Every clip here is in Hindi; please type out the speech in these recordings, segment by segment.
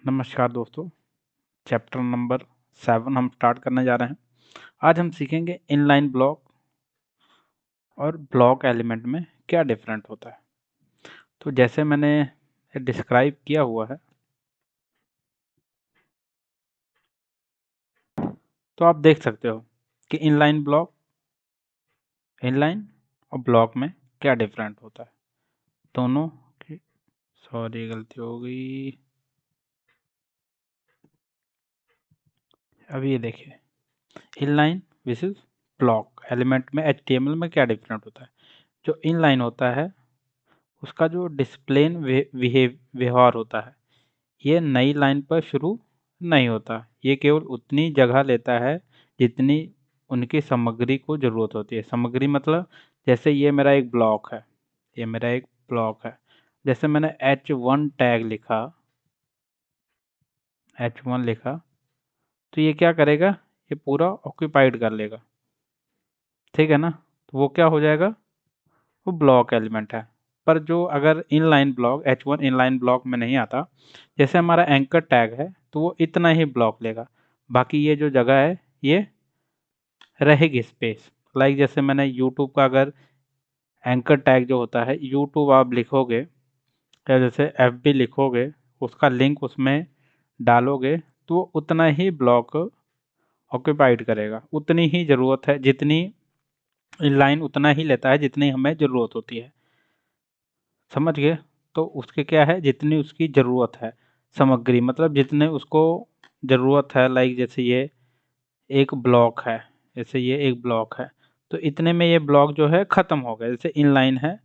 नमस्कार दोस्तों। चैप्टर नंबर 7 हम स्टार्ट करने जा रहे हैं। आज हम सीखेंगे इनलाइन ब्लॉक और ब्लॉक एलिमेंट में क्या डिफरेंट होता है। तो जैसे मैंने डिस्क्राइब किया हुआ है, तो आप देख सकते हो कि इनलाइन और ब्लॉक में क्या डिफरेंट होता है। दोनों की सॉरी गलती हो गई। अब ये देखिए, इनलाइन वर्सेस ब्लॉक एलिमेंट में HTML में क्या डिफरेंट होता है। जो इनलाइन होता है उसका जो डिस्प्लेन व्यवहार होता है, ये नई लाइन पर शुरू नहीं होता। ये केवल उतनी जगह लेता है जितनी उनकी सामग्री को ज़रूरत होती है। सामग्री मतलब जैसे ये मेरा एक ब्लॉक है, ये मेरा एक ब्लॉक है। जैसे मैंने H1 टैग लिखा, H1 लिखा, तो ये क्या करेगा, ये पूरा ऑक्यूपाइड कर लेगा। ठीक है ना। तो वो क्या हो जाएगा, वो ब्लॉक एलिमेंट है। पर जो अगर inline block H1 inline block में नहीं आता, जैसे हमारा एंकर टैग है तो वो इतना ही ब्लॉक लेगा, बाकी ये जो जगह है ये रहेगी स्पेस। लाइक जैसे मैंने यूट्यूब का अगर एंकर टैग जो होता है, यूट्यूब आप लिखोगे या जैसे FB लिखोगे, उसका लिंक उसमें डालोगे तो वो उतना ही ब्लॉक ऑक्यूपाइड करेगा। उतनी ही ज़रूरत है जितनी इनलाइन, उतना ही लेता है जितनी हमें ज़रूरत होती है। समझ गए। तो उसके क्या है, जितनी उसकी ज़रूरत है सामग्री, मतलब जितने उसको ज़रूरत है। लाइक जैसे ये एक ब्लॉक है, जैसे ये एक ब्लॉक है, तो इतने में ये ब्लॉक जो है ख़त्म हो गया। जैसे इन लाइन है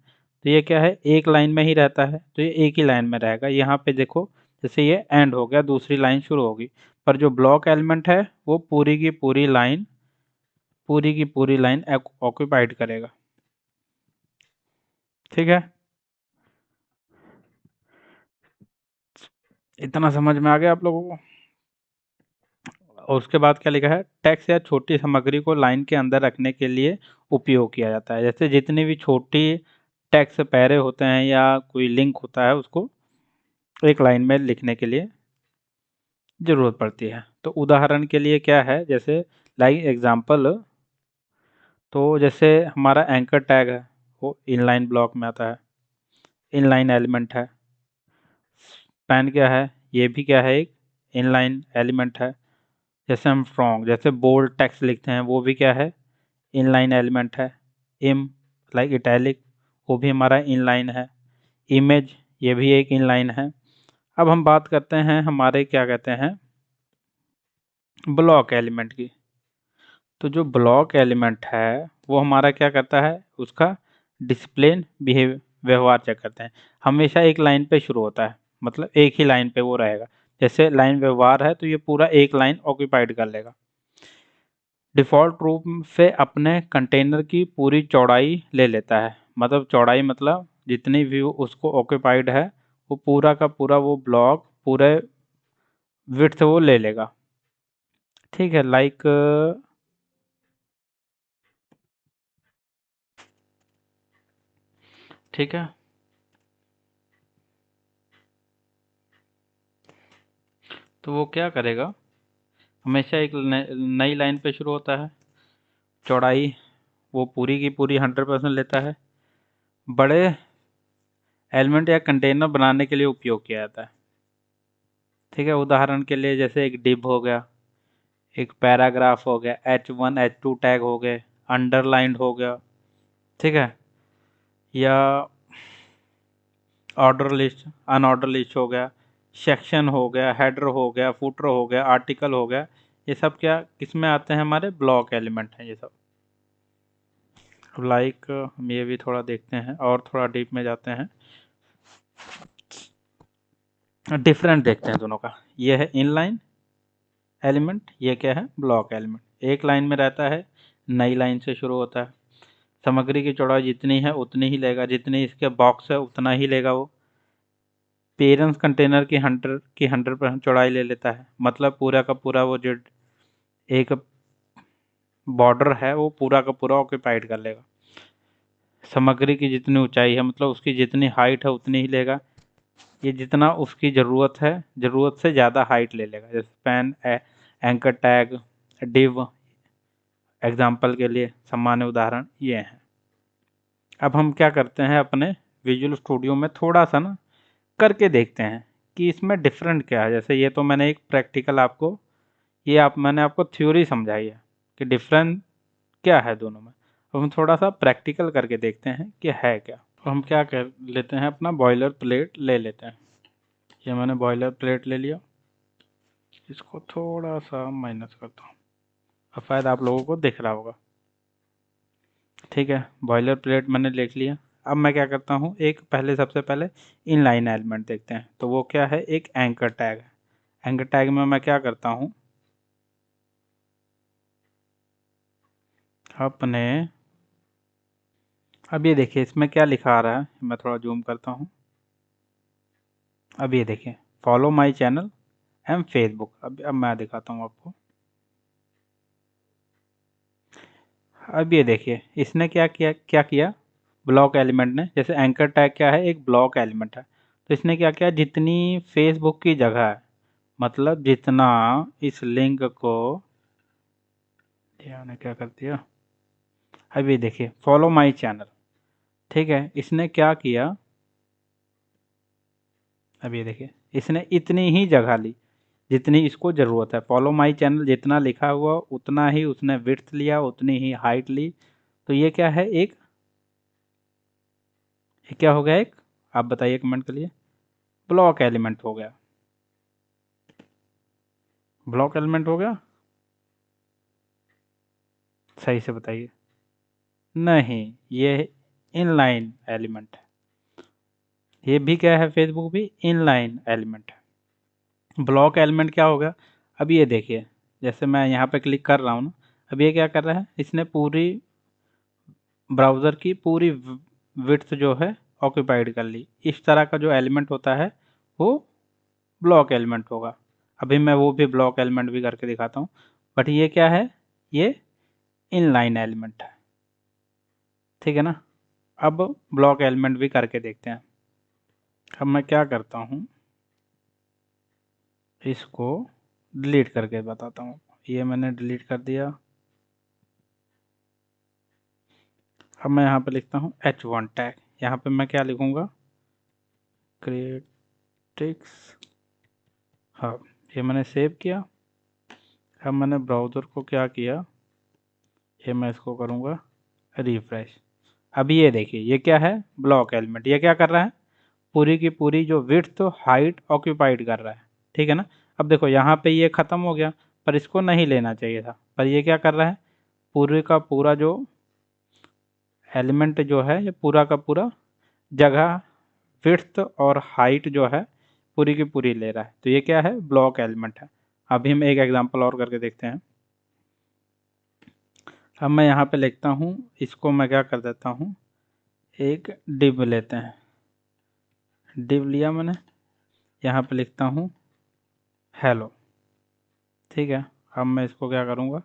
तो ये क्या है, एक लाइन में ही रहता है, तो ये एक ही लाइन में रहेगा। यहाँ पे देखो, जैसे ये एंड हो गया, दूसरी लाइन शुरू होगी। पर जो ब्लॉक एलिमेंट है वो पूरी की पूरी लाइन ऑक्यूपाइड करेगा। ठीक है, इतना समझ में आ गया आप लोगों को। और उसके बाद क्या लिखा है, टेक्स्ट या छोटी सामग्री को लाइन के अंदर रखने के लिए उपयोग किया जाता है। जैसे जितनी भी छोटी टेक्स्ट पैरे होते हैं या कोई लिंक होता है, उसको एक लाइन में लिखने के लिए ज़रूरत पड़ती है। तो उदाहरण के लिए क्या है, जैसे लाइक एग्जांपल, तो जैसे हमारा एंकर टैग है वो इनलाइन ब्लॉक में आता है, इनलाइन एलिमेंट है। स्पैन क्या है, ये भी क्या है, एक इनलाइन एलिमेंट है। जैसे हम फ्रॉम, जैसे बोल्ड टेक्स्ट लिखते हैं, वो भी क्या है, इनलाइन एलिमेंट है। इम लाइक इटैलिक, वो भी हमारा इनलाइन है। इमेज, ये भी एक इनलाइन है। अब हम बात करते हैं हमारे क्या कहते हैं, ब्लॉक एलिमेंट की। तो जो ब्लॉक एलिमेंट है वो हमारा क्या करता है, उसका डिसिप्लिन व्यवहार चेक करते हैं। हमेशा एक लाइन पे शुरू होता है, मतलब एक ही लाइन पे वो रहेगा। जैसे लाइन व्यवहार है तो ये पूरा एक लाइन ऑक्यूपाइड कर लेगा। डिफ़ॉल्ट रूप से अपने कंटेनर की पूरी चौड़ाई ले लेता है। मतलब चौड़ाई मतलब जितनी भी उसको ऑक्यूपाइड है, वो पूरा का पूरा वो ब्लॉक पूरे विड्थ वो ले लेगा। ठीक है, लाइक ठीक है। तो वो क्या करेगा, हमेशा एक नई लाइन पे शुरू होता है, चौड़ाई वो पूरी की पूरी 100% लेता है। बड़े एलिमेंट या कंटेनर बनाने के लिए उपयोग किया जाता है। ठीक है, उदाहरण के लिए जैसे एक डिव हो गया, एक पैराग्राफ हो गया, H1 H2 टैग हो गए, अंडरलाइंड हो गया। ठीक है, या ऑर्डर लिस्ट, अनऑर्डर लिस्ट हो गया, सेक्शन हो गया, हेडर हो गया, फुटर हो गया, आर्टिकल हो गया। ये सब क्या किस में आते हैं, हमारे ब्लॉक एलिमेंट हैं ये सब। लाइक हम ये भी थोड़ा देखते हैं और थोड़ा डीप में जाते हैं, डिफरेंट देखते हैं दोनों का। ये है इनलाइन एलिमेंट, ये क्या है, ब्लॉक एलिमेंट। एक लाइन में रहता है, नई लाइन से शुरू होता है। सामग्री की चौड़ाई जितनी है उतनी ही लेगा, जितनी इसके बॉक्स है उतना ही लेगा वो। पेरेंट्स कंटेनर की 100% चौड़ाई ले लेता है, मतलब पूरा का पूरा वो जो एक बॉर्डर है वो पूरा का पूरा ऑक्यूपाइड कर लेगा। सामग्री की जितनी ऊंचाई है, मतलब उसकी जितनी हाइट है उतनी ही लेगा। ये जितना उसकी ज़रूरत है, ज़रूरत से ज़्यादा हाइट ले लेगा। जैसे span, anchor tag, div, example के लिए सामान्य उदाहरण ये हैं। अब हम क्या करते हैं, अपने विजुअल स्टूडियो में थोड़ा सा ना करके देखते हैं कि इसमें डिफरेंट क्या है। जैसे ये तो मैंने एक प्रैक्टिकल आपको, मैंने आपको थ्योरी समझाई है कि डिफरेंट क्या है दोनों में। अब हम थोड़ा सा प्रैक्टिकल करके देखते हैं कि है क्या। तो हम क्या कर लेते हैं, अपना बॉयलर प्लेट ले लेते हैं। ये मैंने बॉयलर प्लेट ले लिया, इसको थोड़ा सा माइनस करता हूँ, अब शायद आप लोगों को दिख रहा होगा। ठीक है, बॉयलर प्लेट मैंने लिख लिया। अब मैं क्या करता हूँ, एक पहले सबसे पहले इनलाइन एलिमेंट देखते हैं। तो वो क्या है, एक एंकर टैग है। एंकर टैग में मैं क्या करता हूँ, अपने, अब ये देखिए इसमें क्या लिखा आ रहा है, मैं थोड़ा जूम करता हूँ। अब ये देखिए, follow my channel and Facebook. अब मैं दिखाता हूँ आपको। अब ये देखिए इसने क्या किया ब्लॉक एलिमेंट ने। जैसे एंकर टैग क्या है, एक ब्लॉक एलिमेंट है। तो इसने क्या किया, जितनी फेसबुक की जगह है, मतलब जितना इस लिंक को, ने क्या कर दिया, अब ये देखिए फॉलो माई चैनल। ठीक है, इसने क्या किया, अब ये देखिए इसने इतनी ही जगह ली जितनी इसको ज़रूरत है। फॉलो माई चैनल जितना लिखा हुआ उतना ही उसने विड्थ लिया, उतनी ही हाइट ली। तो ये क्या है, ये क्या हो गया, एक, आप बताइए कमेंट करिए, ब्लॉक एलिमेंट हो गया। ब्लॉक एलिमेंट हो गया, सही से बताइए। नहीं, ये इनलाइन एलिमेंट है। ये भी क्या है, फेसबुक भी इनलाइन एलिमेंट है। ब्लॉक एलिमेंट क्या होगा, अब ये देखिए जैसे मैं यहाँ पे क्लिक कर रहा हूँ ना, अब ये क्या कर रहा है, इसने पूरी ब्राउज़र की पूरी विड्थ जो है ऑक्यूपाइड कर ली। इस तरह का जो एलिमेंट होता है वो ब्लॉक एलिमेंट होगा। अभी मैं वो भी ब्लॉक एलिमेंट भी करके दिखाता हूँ, बट ये क्या है, ये इनलाइन एलिमेंट है। ठीक है ना। अब ब्लॉक एलिमेंट भी करके देखते हैं। अब मैं क्या करता हूँ, इसको डिलीट करके बताता हूँ। ये मैंने डिलीट कर दिया। अब मैं यहाँ पे लिखता हूँ H1 टैग। यहाँ पे मैं क्या लिखूँगा, क्रिएटिक्स हब। ये मैंने सेव किया। अब मैंने ब्राउज़र को क्या किया, ये मैं इसको करूँगा रिफ्रेश। अभी ये देखिए ये क्या है, ब्लॉक एलिमेंट। ये क्या कर रहा है, पूरी की पूरी जो विड्थ तो हाइट ऑक्यूपाइड कर रहा है। ठीक है ना। अब देखो यहाँ पे ये ख़त्म हो गया, पर इसको नहीं लेना चाहिए था, पर ये क्या कर रहा है, पूरे का पूरा जो एलिमेंट जो है, ये पूरा का पूरा जगह, विड्थ और हाइट जो है पूरी की पूरी ले रहा है। तो ये क्या है, ब्लॉक एलिमेंट है। अभी हम एक एग्जांपल और करके देखते हैं। अब मैं यहाँ पे लिखता हूँ, इसको मैं क्या कर देता हूँ, एक डिव लेते हैं। डिव लिया मैंने, यहाँ पे लिखता हूँ हेलो। ठीक है, अब मैं इसको क्या करूँगा,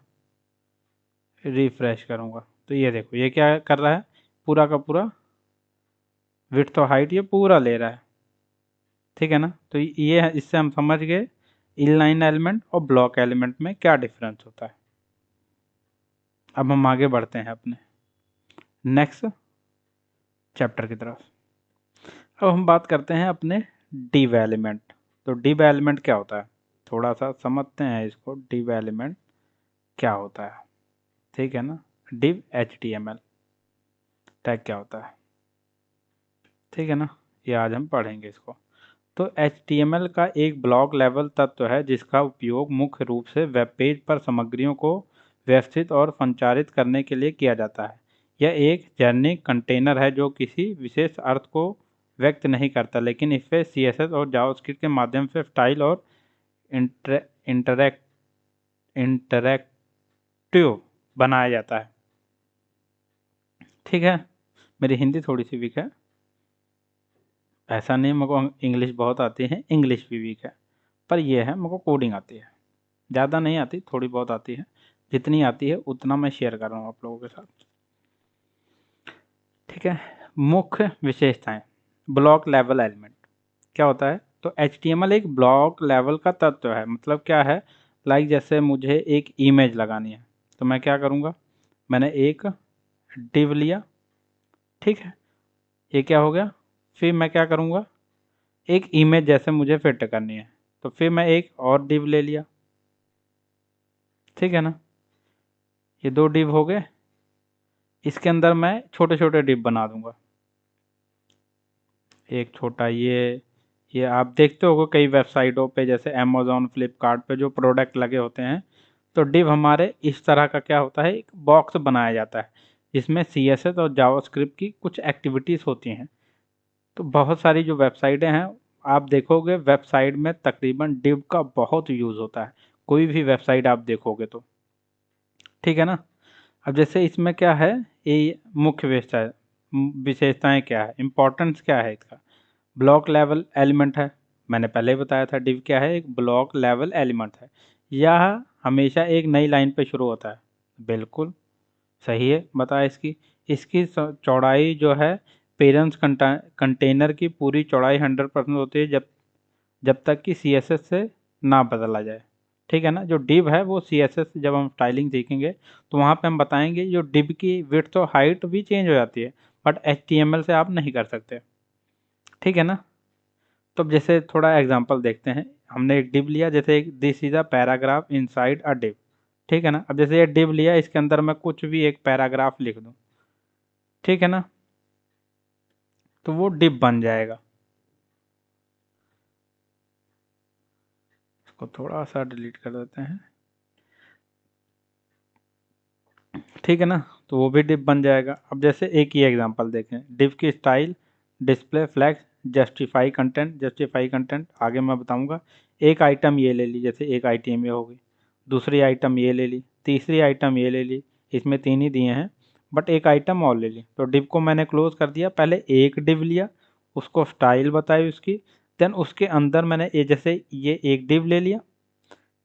रिफ्रेश करूँगा। तो ये देखो ये क्या कर रहा है, पूरा का पूरा विड्थ और हाइट ये पूरा ले रहा है। ठीक है ना। तो ये है, इससे हम समझ गए इनलाइन एलिमेंट और ब्लॉक एलिमेंट में क्या डिफरेंस होता है। अब हम आगे बढ़ते हैं अपने नेक्स्ट चैप्टर की तरफ। अब हम बात करते हैं अपने डिव एलिमेंट। तो डिव एलिमेंट क्या होता है, थोड़ा सा समझते हैं इसको, डिव एलिमेंट क्या होता है। ठीक है ना, डिव HTML टैग क्या होता है। ठीक है ना, ये आज हम पढ़ेंगे इसको। तो HTML का एक ब्लॉक लेवल तत्व है जिसका उपयोग मुख्य रूप से वेब पेज पर सामग्रियों को व्यवस्थित और संचारित करने के लिए किया जाता है। यह एक जेनेरिक कंटेनर है जो किसी विशेष अर्थ को व्यक्त नहीं करता, लेकिन इसे CSS और जावास्क्रिप्ट के माध्यम से स्टाइल और इंटरैक्टिव बनाया जाता है। ठीक है, मेरी हिंदी थोड़ी सी वीक है, ऐसा नहीं मेरे को इंग्लिश बहुत आती है, इंग्लिश भी वीक है, पर यह है मेरे को कोडिंग आती है, ज़्यादा नहीं आती, थोड़ी बहुत आती है। जितनी आती है उतना मैं शेयर कर रहा हूँ आप लोगों के साथ। ठीक है, मुख्य विशेषताएं ब्लॉक लेवल एलिमेंट। क्या होता है, तो HTML एक ब्लॉक लेवल का तत्व है। मतलब क्या है, लाइक जैसे मुझे एक इमेज लगानी है, तो मैं क्या करूँगा, मैंने एक डिव लिया, ठीक है, ये क्या हो गया। फिर मैं क्या करूँगा, एक इमेज जैसे मुझे फिट करनी है, तो फिर मैं एक और डिव ले लिया, ठीक है ना। ये दो डिव हो गए, इसके अंदर मैं छोटे छोटे डिव बना दूंगा। एक छोटा ये आप देखते होगे कई वेबसाइटों पे, जैसे अमेज़ॉन फ्लिपकार्ट पे जो प्रोडक्ट लगे होते हैं, तो डिव हमारे इस तरह का क्या होता है, एक बॉक्स बनाया जाता है जिसमें CSS और जावास्क्रिप्ट की कुछ एक्टिविटीज़ होती हैं। तो बहुत सारी जो वेबसाइटें हैं, आप देखोगे वेबसाइट में तकरीबन डिव का बहुत यूज़ होता है, कोई भी वेबसाइट आप देखोगे तो, ठीक है ना। अब जैसे इसमें क्या है, ये मुख्य विशेषताएं क्या है, इंपॉर्टेंस क्या है इसका, ब्लॉक लेवल एलिमेंट है। मैंने पहले ही बताया था डिव क्या है, एक ब्लॉक लेवल एलिमेंट है। यह हमेशा एक नई लाइन पे शुरू होता है, बिल्कुल सही है बताया। इसकी इसकी चौड़ाई जो है, पेरेंट्स कंटेनर की पूरी चौड़ाई 100% होती है, जब तक कि CSS से ना बदला जाए, ठीक है ना। जो डिव है वो CSS जब हम स्टाइलिंग सीखेंगे तो वहाँ पे हम बताएंगे, जो डिव की विड्थ और हाइट भी चेंज हो जाती है, बट HTML से आप नहीं कर सकते, ठीक है ना। तो अब जैसे थोड़ा एग्जांपल देखते हैं, हमने एक डिव लिया, जैसे एक this is a paragraph inside a div, ठीक है ना। अब जैसे ये डिव लिया, इसके अंदर मैं कुछ भी एक पैराग्राफ लिख दूं, ठीक है ना, तो वो डिव बन जाएगा। इसको थोड़ा सा डिलीट कर देते हैं, ठीक है ना, तो वो भी डिव बन जाएगा। अब जैसे एक ही एग्जांपल देखें, डिव की style, display flags, justify content आगे मैं बताऊंगा। एक आइटम ये ले ली, जैसे एक आइटम ये हो गई, दूसरी आइटम ये ले ली, तीसरी आइटम ये ले ली, इसमें तीन ही दिए हैं, बट एक आइटम और ले ली। तो डिव को मैंने क्लोज कर दिया, पहले एक डिव लिया, उसको स्टाइल बताई उसकी, देन उसके अंदर मैंने ये जैसे ये एक डिव ले लिया,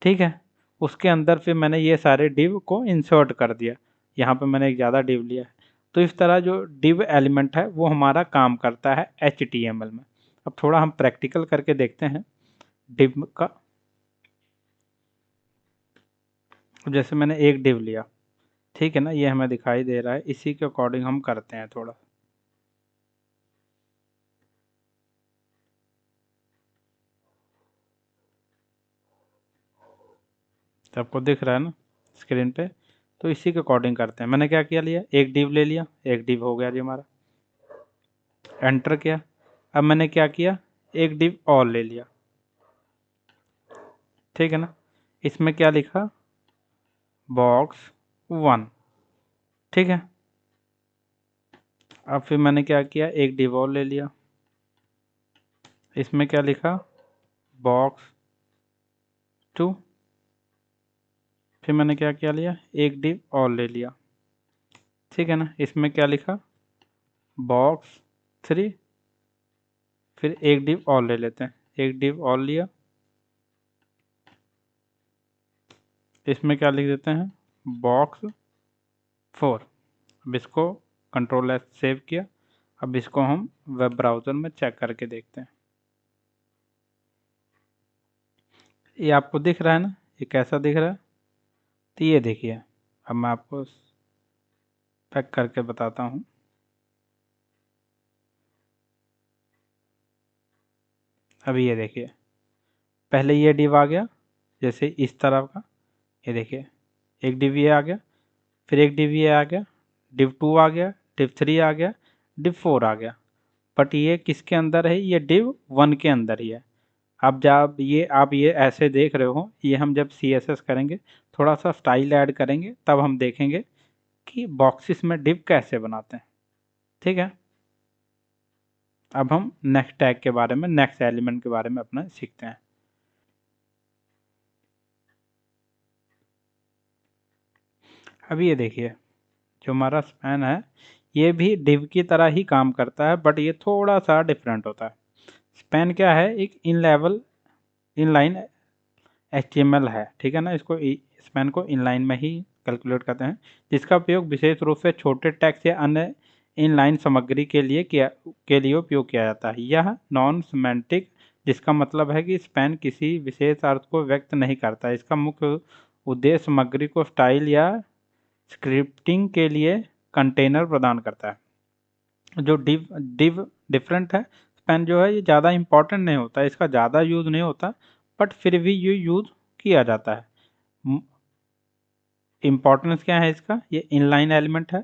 ठीक है, उसके अंदर फिर मैंने ये सारे डिव को इंसर्ट कर दिया, यहाँ पे मैंने एक ज़्यादा डिव लिया है। तो इस तरह जो डिव एलिमेंट है वो हमारा काम करता है HTML में। अब थोड़ा हम प्रैक्टिकल करके देखते हैं डिव का। जैसे मैंने एक डिव लिया, ठीक है ना, ये हमें दिखाई दे रहा है, इसी के अकॉर्डिंग हम करते हैं थोड़ा। तो आपको दिख रहा है ना स्क्रीन पे, तो इसी के अकॉर्डिंग करते हैं। मैंने क्या किया, लिया एक डिव ले लिया, एक डिव हो गया जी हमारा, एंटर किया। अब मैंने क्या किया, एक डिव और ले लिया, ठीक है ना, इसमें क्या लिखा, box 1, ठीक है। अब फिर मैंने क्या किया, एक डिव और ले लिया, इसमें क्या लिखा, box 2, फिर मैंने क्या किया, लिया एक डिव और ले लिया, ठीक है ना, इसमें क्या लिखा, box 3, फिर एक डिव और ले लेते हैं, एक डिव और लिया, इसमें क्या लिख देते हैं, box 4। अब इसको Ctrl+S सेव किया। अब इसको हम वेब ब्राउज़र में चेक करके देखते हैं। ये आपको दिख रहा है ना, ये कैसा दिख रहा है, तो ये देखिए, अब मैं आपको पैक करके बताता हूँ। अभी ये देखिए, पहले ये डिव आ गया जैसे इस तरह का, ये देखिए एक डिव ये आ गया, फिर एक डिव ये आ गया, div 2 आ गया, div 3 आ गया, div 4 आ गया, बट ये किसके अंदर है, ये div 1 के अंदर ही है। अब जब ये आप ये ऐसे देख रहे हो, ये हम जब CSS करेंगे, थोड़ा सा स्टाइल ऐड करेंगे, तब हम देखेंगे कि बॉक्सेस में डिव कैसे बनाते हैं, ठीक है। अब हम नेक्स्ट टैग के बारे में, नेक्स्ट एलिमेंट के बारे में अपना सीखते हैं। अब ये देखिए, जो हमारा स्पैन है, ये भी डिव की तरह ही काम करता है, बट ये थोड़ा सा डिफरेंट होता है। स्पैन क्या है, एक इनलाइन HTML है, ठीक है ना, इसको स्पैन को इनलाइन में ही कैलकुलेट करते हैं, जिसका उपयोग विशेष रूप से छोटे टेक्स्ट या अन्य इनलाइन सामग्री के लिए उपयोग किया जाता है। यह नॉन सिमेंटिक जिसका मतलब है कि स्पैन किसी विशेष अर्थ को व्यक्त नहीं करता। इसका मुख्य उद्देश्य सामग्री को स्टाइल या स्क्रिप्टिंग के लिए कंटेनर प्रदान करता है। जो डिव डिव डिफरेंट है, स्पैन जो है ये ज़्यादा इंपॉर्टेंट नहीं होता, इसका ज़्यादा यूज़ नहीं होता, बट फिर भी ये यूज़ किया जाता है। इम्पोर्टेंस क्या है इसका, ये इनलाइन एलिमेंट है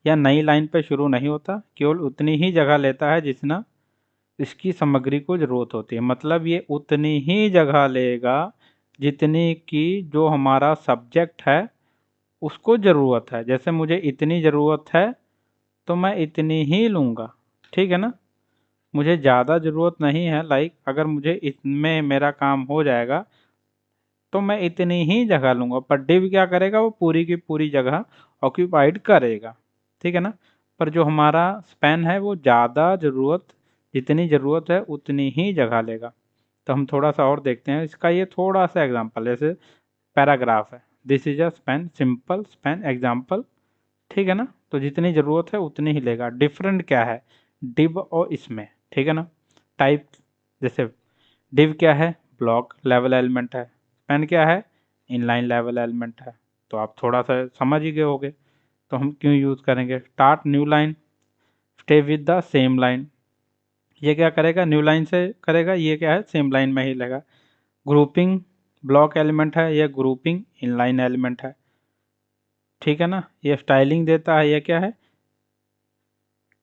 या नई लाइन पर शुरू नहीं होता, केवल उतनी ही जगह लेता है जितना इसकी सामग्री को ज़रूरत होती है। मतलब ये उतनी ही जगह लेगा जितनी की जो हमारा सब्जेक्ट है उसको ज़रूरत है। जैसे मुझे इतनी ज़रूरत है तो मैं इतनी ही लूँगा, ठीक है ना। मुझे ज़्यादा ज़रूरत नहीं है, लाइक अगर मुझे इसमें मेरा काम हो जाएगा तो मैं इतनी ही जगह लूँगा, पर डिव क्या करेगा, वो पूरी की पूरी जगह ऑक्यूपाइड करेगा, ठीक है ना। पर जो हमारा स्पैन है वो ज़्यादा ज़रूरत, जितनी ज़रूरत है उतनी ही जगह लेगा। तो हम थोड़ा सा और देखते हैं इसका, ये थोड़ा सा एग्जांपल, जैसे पैराग्राफ है, this is a span, simple span example, ठीक है ना। तो जितनी ज़रूरत है उतनी ही लेगा। डिफरेंट क्या है डिव और इसमें, ठीक है ना। टाइप, जैसे डिव क्या है, ब्लॉक लेवल एलिमेंट है, स्पैन क्या है, इनलाइन लेवल एलिमेंट है। तो आप थोड़ा सा समझ ही गए होगे। तो हम क्यों यूज़ करेंगे, start new line, stay with the same line. ये क्या करेगा, न्यू लाइन से करेगा, ये क्या है सेम लाइन में ही लेगा। ग्रुपिंग ब्लॉक एलिमेंट है, यह ग्रुपिंग इनलाइन एलिमेंट है, ठीक है ना। ये स्टाइलिंग देता है, ये क्या है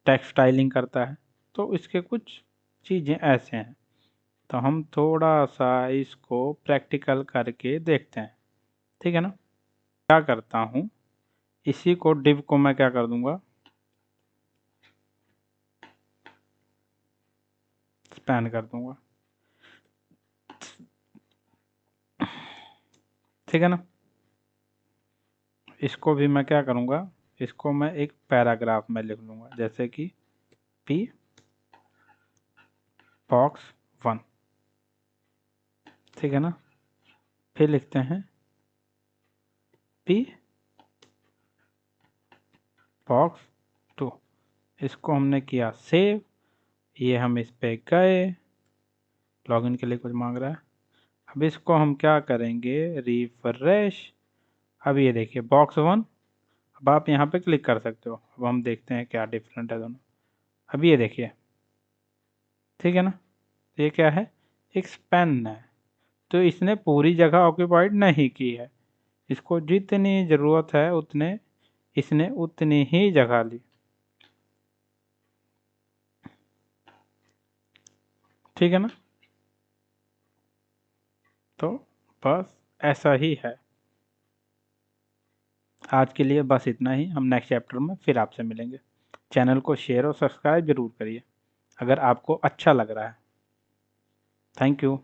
टेक्स्ट स्टाइलिंग करता है। तो इसके कुछ चीज़ें ऐसे हैं। तो हम थोड़ा सा इसको प्रैक्टिकल करके देखते हैं, ठीक है ना। क्या करता हूँ, इसी को डिव को मैं क्या कर दूंगा, स्पैन कर दूंगा, ठीक है ना। इसको भी मैं क्या करूँगा, इसको मैं एक पैराग्राफ में लिख लूँगा, जैसे कि पी बॉक्स 1, ठीक है ना। फिर लिखते हैं पी बॉक्स 2, इसको हमने किया सेव। ये हम इस पे गए, लॉगिन के लिए कुछ मांग रहा है। अब इसको हम क्या करेंगे, रिफ्रेश। अब ये देखिए बॉक्स 1, अब आप यहाँ पे क्लिक कर सकते हो। अब हम देखते हैं क्या डिफरेंट है दोनों। अब ये देखिए, ठीक है ना, ये क्या है, एक स्पेन है। तो इसने पूरी जगह ऑक्यूपाइड नहीं की है, इसको जितनी ज़रूरत है उतने इसने उतनी ही जगह ली, ठीक है ना। तो बस ऐसा ही है। आज के लिए बस इतना ही, हम नेक्स्ट चैप्टर में फिर आपसे मिलेंगे। चैनल को शेयर और सब्सक्राइब जरूर करिए अगर आपको अच्छा लग रहा है। Thank you.